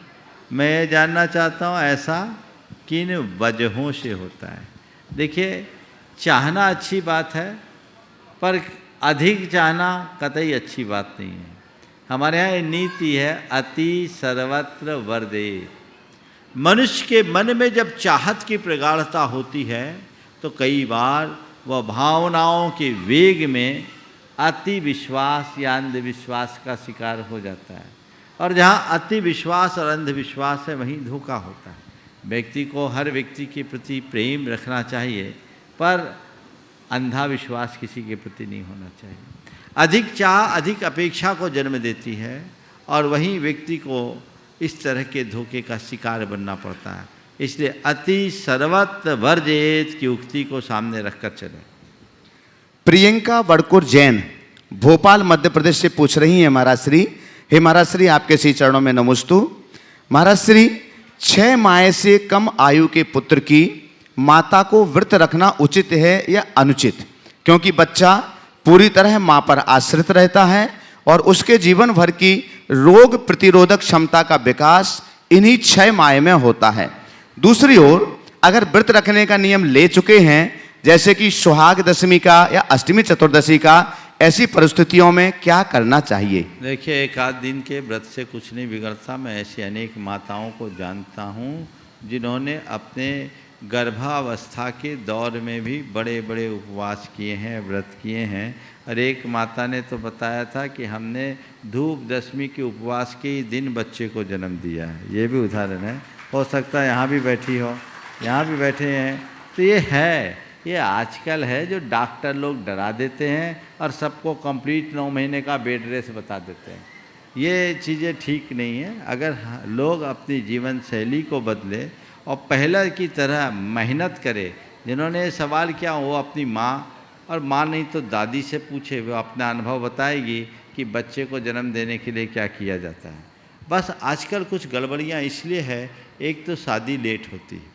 मैं ये जानना चाहता हूँ ऐसा किन वजहों से होता है। देखिए, चाहना अच्छी बात है, पर अधिक चाहना कतई अच्छी बात नहीं है। हमारे यहाँ नीति है अति सर्वत्र वर्जेत। मनुष्य के मन में जब चाहत की प्रगाढ़ता होती है तो कई बार वह भावनाओं के वेग में अति विश्वास या अंधविश्वास का शिकार हो जाता है। और जहाँ अति विश्वास और अंधविश्वास है वहीं धोखा होता है। व्यक्ति को हर व्यक्ति के प्रति प्रेम रखना चाहिए, पर अंधा विश्वास किसी के प्रति नहीं होना चाहिए। अधिक चाह अधिक अपेक्षा को जन्म देती है और वहीं व्यक्ति को इस तरह के धोखे का शिकार बनना पड़ता है। इसलिए अति सर्वत्र वर्जेत की उक्ति को सामने रखकर चले। प्रियंका वड़कुर जैन भोपाल मध्य प्रदेश से पूछ रही हैं महाराज श्री, हे महाराज श्री, आपके श्री चरणों में नमोस्तु। महाराज श्री, 6 माह से कम आयु के पुत्र की माता को व्रत रखना उचित है या अनुचित, क्योंकि बच्चा पूरी तरह मां पर आश्रित रहता है और उसके जीवन भर की रोग प्रतिरोधक क्षमता का विकास इन्हीं 6 माह में होता है। दूसरी ओर अगर व्रत रखने का नियम ले चुके हैं, जैसे कि सुहाग दशमी का या अष्टमी चतुर्दशी का, ऐसी परिस्थितियों में क्या करना चाहिए। देखिए, एक आध दिन के व्रत से कुछ नहीं बिगड़ता। मैं ऐसी अनेक माताओं को जानता हूँ जिन्होंने अपने गर्भावस्था के दौर में भी बड़े बड़े उपवास किए हैं, व्रत किए हैं। और एक माता ने तो बताया था कि हमने धूप दशमी के उपवास के ही दिन बच्चे को जन्म दिया है। ये भी उदाहरण है। हो सकता है यहाँ भी बैठी हो, यहाँ भी बैठे हैं। तो ये आजकल है जो डॉक्टर लोग डरा देते हैं और सबको कंप्लीट 9 महीने का बेड रेस्ट बता देते हैं। ये चीज़ें ठीक नहीं है। अगर लोग अपनी जीवन शैली को बदले और पहले की तरह मेहनत करे। जिन्होंने सवाल किया वो अपनी माँ और माँ नहीं तो दादी से पूछे, वो अपना अनुभव बताएगी कि बच्चे को जन्म देने के लिए क्या किया जाता है। बस आजकल कुछ गड़बड़ियाँ इसलिए है, एक तो शादी लेट होती है,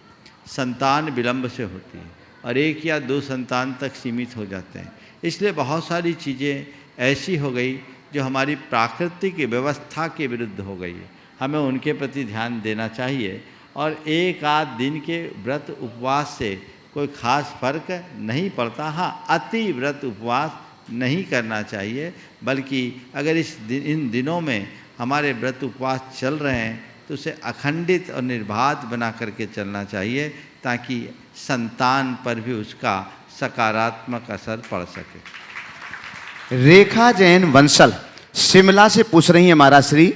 संतान विलम्ब से होती है और 1 या 2 संतान तक सीमित हो जाते हैं। इसलिए बहुत सारी चीज़ें ऐसी हो गई जो हमारी प्राकृतिक व्यवस्था के विरुद्ध हो गई है। हमें उनके प्रति ध्यान देना चाहिए और एक आध दिन के व्रत उपवास से कोई खास फर्क नहीं पड़ता। हाँ, अति व्रत उपवास नहीं करना चाहिए, बल्कि अगर इन दिनों में हमारे व्रत उपवास चल रहे हैं तो उसे अखंडित और निर्बाध बना करके चलना चाहिए, ताकि संतान पर भी उसका सकारात्मक असर पड़ सके। रेखा जैन वंशल शिमला से पूछ रही हैं महाराज श्री,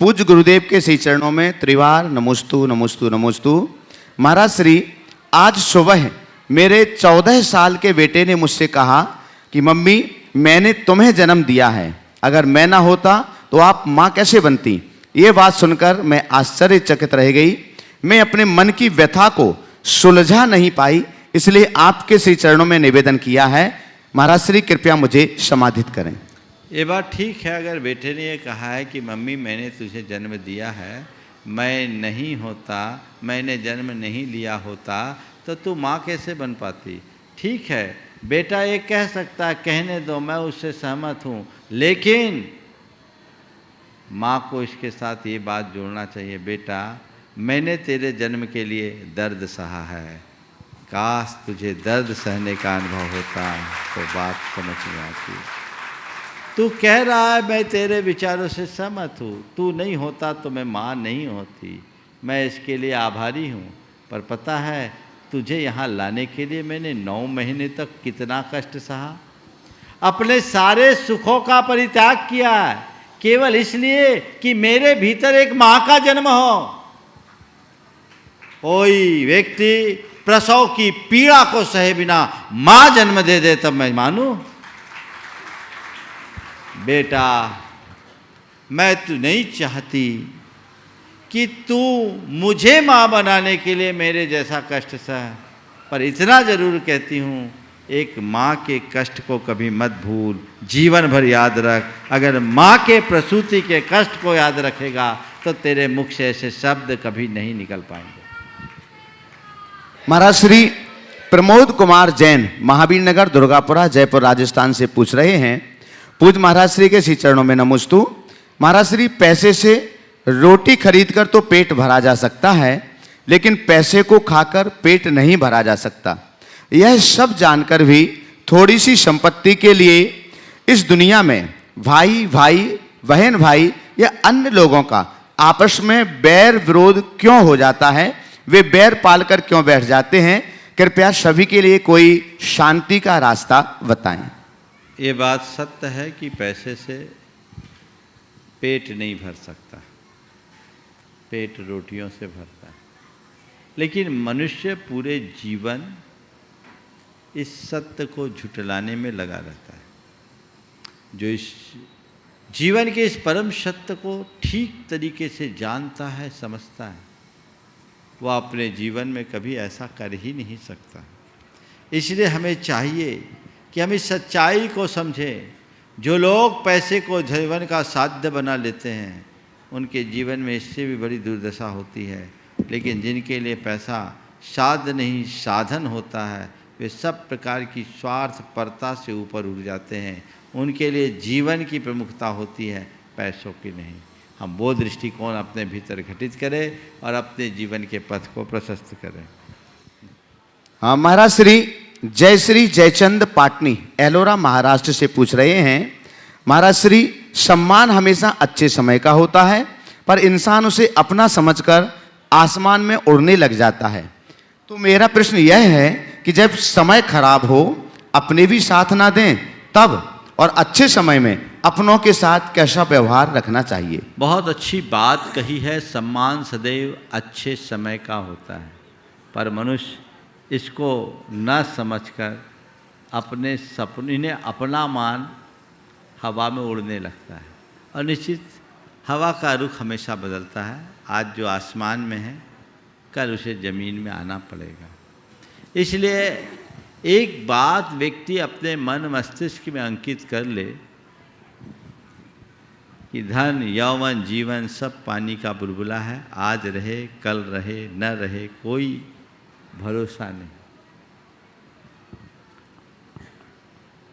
पूज्य गुरुदेव के श्री चरणों में त्रिवार नमोस्तु नमोस्तु नमोस्तु। महाराज श्री, आज सुबह मेरे 14 साल के बेटे ने मुझसे कहा कि मम्मी, मैंने तुम्हें जन्म दिया है, अगर मैं ना होता तो आप माँ कैसे बनती। ये बात सुनकर मैं आश्चर्यचकित रह गई। मैं अपने मन की व्यथा को सुलझा नहीं पाई, इसलिए आपके श्री चरणों में निवेदन किया है। महाराज श्री, कृपया मुझे समाधित करें। ये बात ठीक है। अगर बेटे ने ये कहा है कि मम्मी मैंने तुझे जन्म दिया है, मैं नहीं होता, मैंने जन्म नहीं लिया होता तो तू माँ कैसे बन पाती। ठीक है, बेटा ये कह सकता है, कहने दो, मैं उससे सहमत हूँ, लेकिन माँ को इसके साथ ये बात जोड़ना चाहिए, बेटा मैंने तेरे जन्म के लिए दर्द सहा है, काश तुझे दर्द सहने का अनुभव होता तो बात समझ में आती। तू कह रहा है मैं तेरे विचारों से सहमत हूँ, तू नहीं होता तो मैं माँ नहीं होती, मैं इसके लिए आभारी हूँ, पर पता है तुझे यहाँ लाने के लिए मैंने 9 महीने तक कितना कष्ट सहा, अपने सारे सुखों का परित्याग किया केवल इसलिए कि मेरे भीतर एक माँ का जन्म हो। कोई व्यक्ति प्रसव की पीड़ा को सहे बिना माँ जन्म दे दे तब मैं मानूं। बेटा मैं तू नहीं चाहती कि तू मुझे माँ बनाने के लिए मेरे जैसा कष्ट सह, पर इतना ज़रूर कहती हूँ, एक माँ के कष्ट को कभी मत भूल, जीवन भर याद रख। अगर माँ के प्रसूति के कष्ट को याद रखेगा तो तेरे मुख से ऐसे शब्द कभी नहीं निकल पाएंगे। महाराज श्री प्रमोद कुमार जैन, महावीर नगर, दुर्गापुरा, जयपुर, राजस्थान से पूछ रहे हैं, पूज महाराज श्री के श्री चरणों में नमोस्तु। महाराज श्री, पैसे से रोटी खरीदकर तो पेट भरा जा सकता है, लेकिन पैसे को खाकर पेट नहीं भरा जा सकता। यह सब जानकर भी थोड़ी सी संपत्ति के लिए इस दुनिया में भाई भाई, बहन भाई या अन्य लोगों का आपस में बैर विरोध क्यों हो जाता है? वे बैर पालकर क्यों बैठ जाते हैं? कृपया सभी के लिए कोई शांति का रास्ता बताएं। ये बात सत्य है कि पैसे से पेट नहीं भर सकता, पेट रोटियों से भरता है। लेकिन मनुष्य पूरे जीवन इस सत्य को झुठलाने में लगा रहता है। जो इस जीवन के इस परम सत्य को ठीक तरीके से जानता है, समझता है, वह अपने जीवन में कभी ऐसा कर ही नहीं सकता। इसलिए हमें चाहिए कि हम इस सच्चाई को समझें। जो लोग पैसे को जीवन का साध्य बना लेते हैं, उनके जीवन में इससे भी बड़ी दुर्दशा होती है। लेकिन जिनके लिए पैसा साध्य नहीं, साधन होता है, वे सब प्रकार की स्वार्थपरता से ऊपर उठ जाते हैं। उनके लिए जीवन की प्रमुखता होती है, पैसों की नहीं। हम वो दृष्टिकोण अपने भीतर घटित करें और अपने जीवन के पथ को प्रशस्त करें। हाँ, महाराज श्री जयचंद पाटनी, एलोरा, महाराष्ट्र से पूछ रहे हैं, महाराज श्री, सम्मान हमेशा अच्छे समय का होता है, पर इंसान उसे अपना समझकर आसमान में उड़ने लग जाता है। तो मेरा प्रश्न यह है कि जब समय खराब हो, अपने भी साथ ना दें तब, और अच्छे समय में अपनों के साथ कैसा व्यवहार रखना चाहिए? बहुत अच्छी बात कही है। सम्मान सदैव अच्छे समय का होता है, पर मनुष्य इसको न समझकर अपने सपने ने अपना मान हवा में उड़ने लगता है। और निश्चित हवा का रुख हमेशा बदलता है। आज जो आसमान में है, कल उसे ज़मीन में आना पड़ेगा। इसलिए एक बात व्यक्ति अपने मन मस्तिष्क में अंकित कर ले कि धन, यौवन, जीवन सब पानी का बुलबुला है। आज रहे, कल रहे, न रहे, कोई भरोसा नहीं।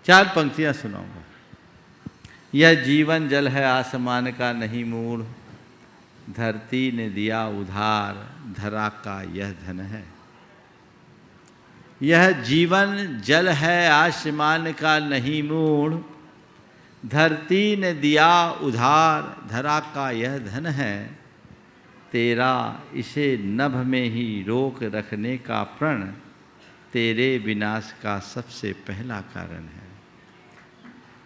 4 पंक्तियां सुनाऊंगा। यह जीवन जल है आसमान का नहीं मूढ़, धरती ने दिया उधार, धरा का यह धन है। यह जीवन जल है आसमान का नहीं मूढ़, धरती ने दिया उधार, धरा का यह धन है। तेरा इसे नभ में ही रोक रखने का प्रण, तेरे विनाश का सबसे पहला कारण है।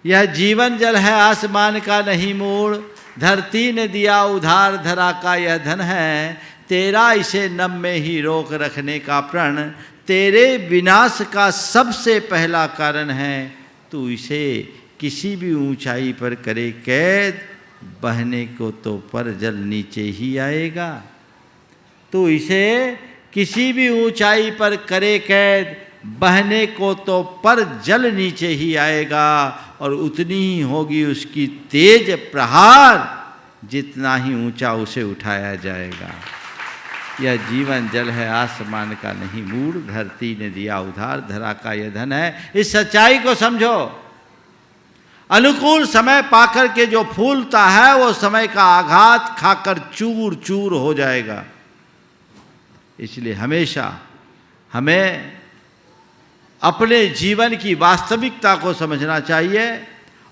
यह जीवन जल है आसमान का नहीं मूढ़, धरती ने दिया उधार, धरा का यह धन है। तेरा इसे नभ में ही रोक रखने का प्रण, तेरे विनाश का सबसे पहला कारण है। तू इसे किसी भी ऊंचाई पर करे कैद, बहने को तो पर जल नीचे ही आएगा। तो इसे किसी भी ऊंचाई पर करे कैद, बहने को तो पर जल नीचे ही आएगा, और उतनी ही होगी उसकी तेज प्रहार, जितना ही ऊंचा उसे उठाया जाएगा। यह जीवन जल है आसमान का नहीं मूढ़, धरती ने दिया उधार, धरा का यह धन है। इस सच्चाई को समझो। अनुकूल समय पाकर के जो फूलता है, वो समय का आघात खाकर चूर चूर हो जाएगा। इसलिए हमेशा हमें अपने जीवन की वास्तविकता को समझना चाहिए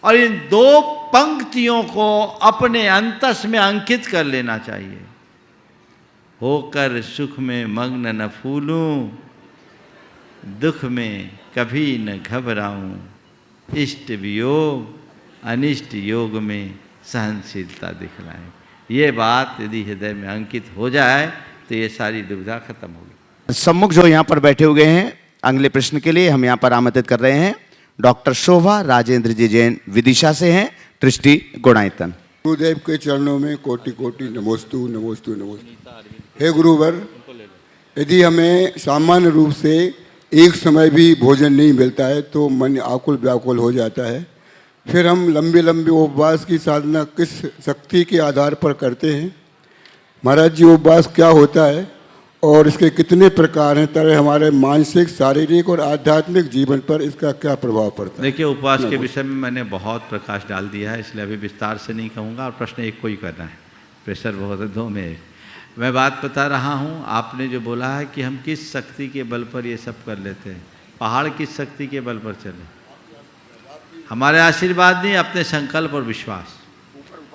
और इन 2 पंक्तियों को अपने अंतस में अंकित कर लेना चाहिए। होकर सुख में मग्न न फूलूं, दुख में कभी न घबराऊं, इष्ट वियोग अनिष्ट योग में सहनशीलता दिखलाएं। ये बात यदि हृदय में अंकित हो जाए तो ये सारी दुविधा खत्म होगी। सम्मुख जो यहाँ पर बैठे हुए हैं, अगले प्रश्न के लिए हम यहाँ पर आमंत्रित कर रहे हैं डॉक्टर शोभा राजेंद्र जी जैन, विदिशा से हैं, ट्रस्टी गुणायतन। गुरुदेव के चरणों में कोटि कोटि नमोस्तु नमोस्तु नमोस्तु। हे गुरुवर, यदि हमें सामान्य रूप से एक समय भी भोजन नहीं मिलता है तो मन आकुल व्याकुल हो जाता है। फिर हम लंबे लंबे उपवास की साधना किस शक्ति के आधार पर करते हैं? महाराज जी, उपवास क्या होता है और इसके कितने प्रकार हैं? तरह हमारे मानसिक, शारीरिक और आध्यात्मिक जीवन पर इसका क्या प्रभाव पड़ता है? देखिए, उपवास के विषय में मैंने बहुत प्रकाश डाल दिया है, इसलिए अभी विस्तार से नहीं कहूँगा। और प्रश्न एक को ही करना है, प्रेशर बहुत है, दो में एक। मैं बात बता रहा हूँ, आपने जो बोला है कि हम किस शक्ति के बल पर ये सब कर लेते हैं। पहाड़ किस शक्ति के बल पर चले? हमारे आशीर्वाद नहीं, अपने संकल्प और विश्वास।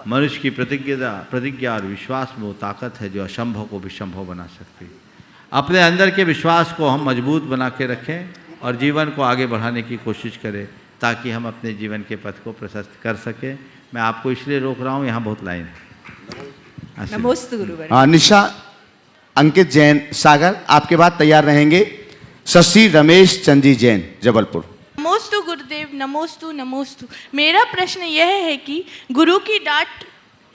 मनुष्य की प्रतिज्ञा और विश्वास में वो ताकत है जो असंभव को भी संभव बना सकती है। अपने अंदर के विश्वास को हम मजबूत बना के रखें और जीवन को आगे बढ़ाने की कोशिश करें ताकि हम अपने जीवन के पथ को प्रशस्त कर सकें। मैं आपको इसलिए रोक रहा हूँ, यहाँ बहुत लाइन है। नमोस्तु गुरुवर। हाँ, निशा, अंकित जैन, सागर, आपके बाद तैयार रहेंगे शशि रमेश चंदी जैन, जबलपुर। नमोस्तु गुरुदेव, नमोस्तु नमोस्तु। मेरा प्रश्न यह है कि गुरु की डांट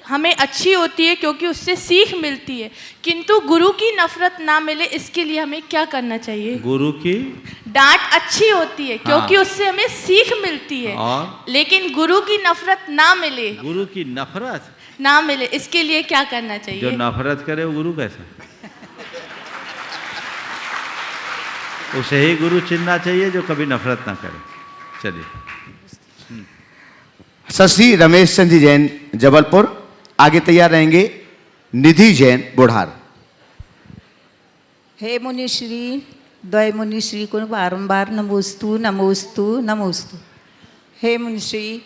हमें अच्छी होती है क्योंकि उससे सीख मिलती है, किंतु गुरु की नफरत ना मिले इसके लिए हमें क्या करना चाहिए? गुरु की डांट अच्छी होती है क्योंकि उससे हमें सीख मिलती है, लेकिन गुरु की नफरत ना मिले, गुरु की नफरत ना मिले, इसके लिए क्या करना चाहिए? जो नफरत करे वो गुरु कैसा? उसे ही गुरु चुनना चाहिए जो कभी नफरत ना करे। चलिए, शशि रमेश चंदी जैन, जबलपुर। आगे तैयार रहेंगे निधि जैन, बुढ़ार। हे मुनिश्री, द्वय मुनिश्री को बारंबार नमोस्तु नमोस्तु नमोस्तु। हे मुनिश्री,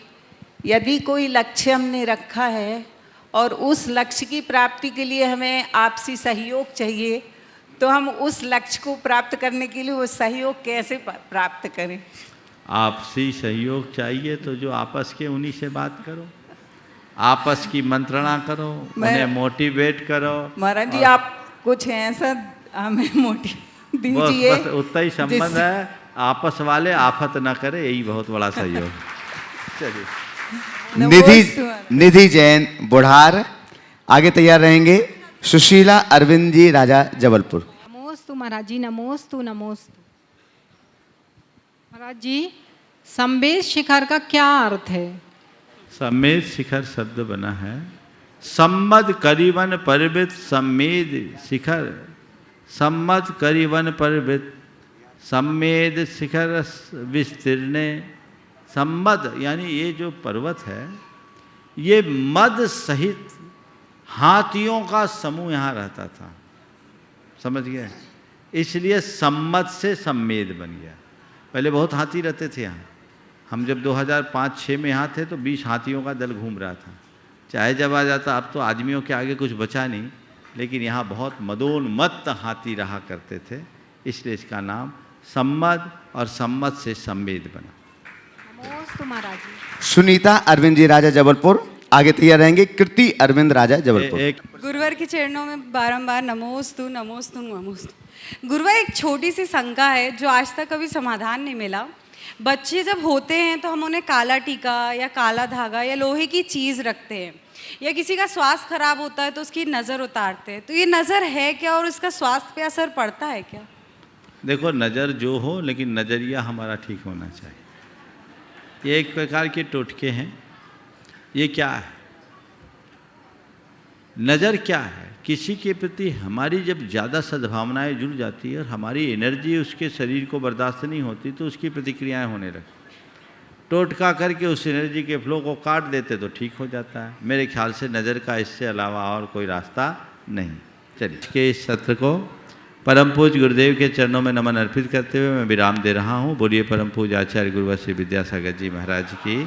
यदि कोई लक्ष्य हमने रखा है और उस लक्ष्य की प्राप्ति के लिए हमें आपसी सहयोग चाहिए, तो हम उस लक्ष्य को प्राप्त करने के लिए वो सहयोग कैसे प्राप्त करें? आपसी सहयोग चाहिए तो जो आपस के उन्हीं से बात करो, आपस की मंत्रणा करो, उन्हें मोटिवेट करो। महाराज जी, आप कुछ ऐसा हमें मोटिव दीजिए। बस उतना ही संबंध है, आपस वाले आफत ना करे, यही बहुत बड़ा सहयोग। चलिए, निधि जैन, बुढ़ार। आगे तैयार रहेंगे सुशीला अरविंद जी, राजा, जबलपुर। नमोस्तु महाराज जी, नमोस्तु नमोस्तु। महाराज जी, संवेद शिखर का क्या अर्थ है? संवेद शिखर शब्द बना है सम्मद करीवन पर्वत संवेद शिखर। सम्मद करीवन पर्वत संवेद शिखर विस्तीर्ण। सम्मद यानी ये जो पर्वत है, ये मद सहित हाथियों का समूह यहाँ रहता था, समझ गए? इसलिए सम्मद से सम्मेद बन गया। पहले बहुत हाथी रहते थे यहाँ। हम जब 2005-06 में यहाँ थे तो 20 हाथियों का दल घूम रहा था। चाहे जब आ जाता, अब तो आदमियों के आगे कुछ बचा नहीं, लेकिन यहाँ बहुत मदोन्मत्त हाथी रहा करते थे, इसलिए इसका नाम सम्मद और सम्मद से सम्मेद बना। नमोस्तु महाराज जी। सुनीता अरविंद जी, राजा, जबलपुर। आगे तैयार रहेंगे कृति अरविंद, राजा, जबलपुर। गुरुवर के चरणों में बारंबार नमोस्तु नमोस्तु नमोस्तु। गुरुवर, एक छोटी सी शंका है जो आज तक कभी समाधान नहीं मिला। बच्चे जब होते हैं तो हम उन्हें काला टीका या काला धागा या लोहे की चीज़ रखते हैं, या किसी का स्वास्थ्य खराब होता है तो उसकी नज़र उतारते हैं, तो ये नज़र है क्या और इसका स्वास्थ्य पे असर पड़ता है क्या? देखो, नज़र जो हो, लेकिन नज़रिया हमारा ठीक होना चाहिए। ये एक प्रकार के टोटके हैं। ये क्या है? नज़र क्या है? किसी के प्रति हमारी जब ज़्यादा सद्भावनाएं जुड़ जाती है और हमारी एनर्जी उसके शरीर को बर्दाश्त नहीं होती तो उसकी प्रतिक्रियाएं होने लगती। टोटका करके उस एनर्जी के फ्लो को काट देते तो ठीक हो जाता है। मेरे ख्याल से नज़र का इससे अलावा और कोई रास्ता नहीं। चलिए, इसके इस सत्र को परम पूज्य गुरुदेव के चरणों में नमन अर्पित करते हुए मैं विराम दे रहा हूँ। बोलिए परम पूज्य आचार्य गुरुवर श्री विद्यासागर जी महाराज की।